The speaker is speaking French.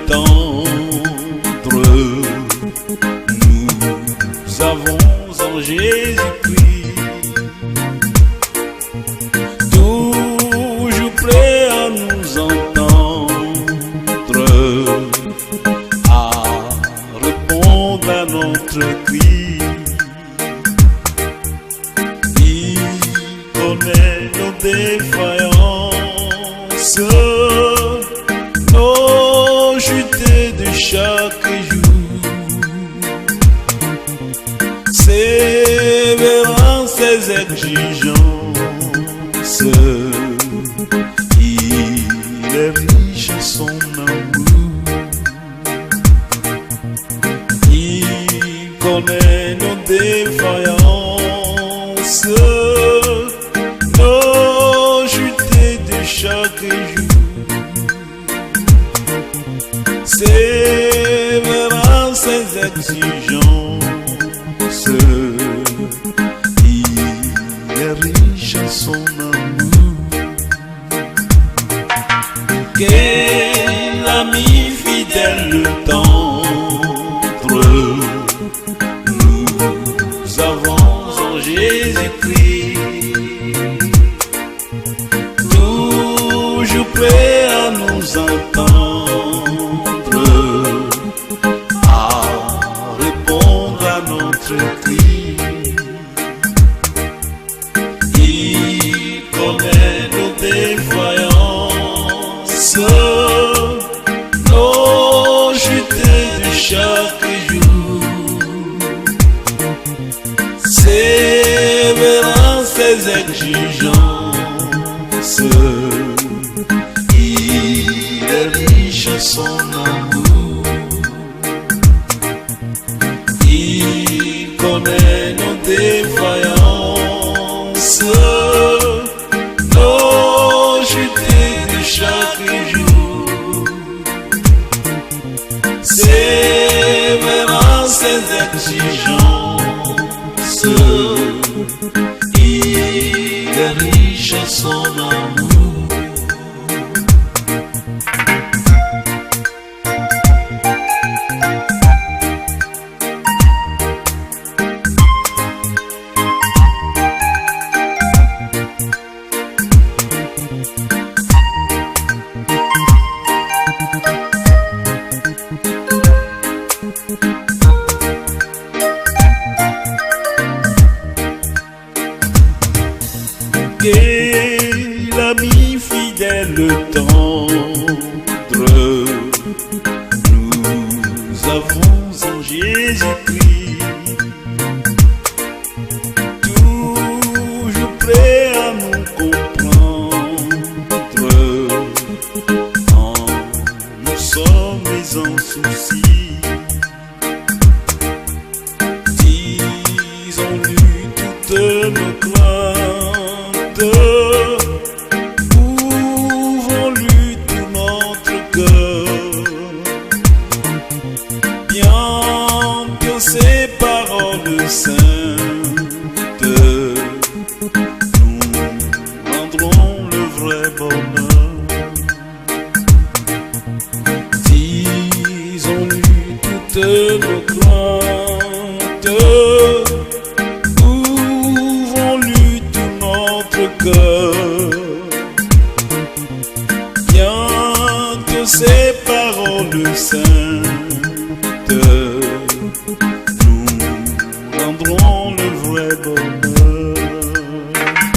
tendre, nous avons en Jésus-Christ, toujours prêt à nous entendre, à répondre à notre cri. Il connaît nos défaillances, nos chutes de chaque jour, sévérant ses exigences. Il est riche en son amour. Il connaît nos défaillances, nos chutes de chaque jour, sévérant ses exigences. Il est riche en son amour. Quel ami fidèle le tendre, nous avons en Jésus-Christ, toujours prêt à nous entendre, à répondre à notre cri. Il connaît nos défaillances, nos chutes de chaque jour, sévérant ses exigences. Il est riche en son amour. Il connaît nos défaillances, nos chutes de chaque jour, sévérant ses exigences. Il est riche en son amour. Quel ami fidèle tendre, nous avons en Jésus-Christ, toujours prêt à nous comprendre quand nous sommes en souci. Disons-lui toutes nos craintes, ouvrons-lui tout notre cœur, bien que ses paroles saintes nous rendront le vrai bonheur. Disons-lui toutes nos craintes, ouvrons-lui tout notre cœur, bien que ses paroles saintes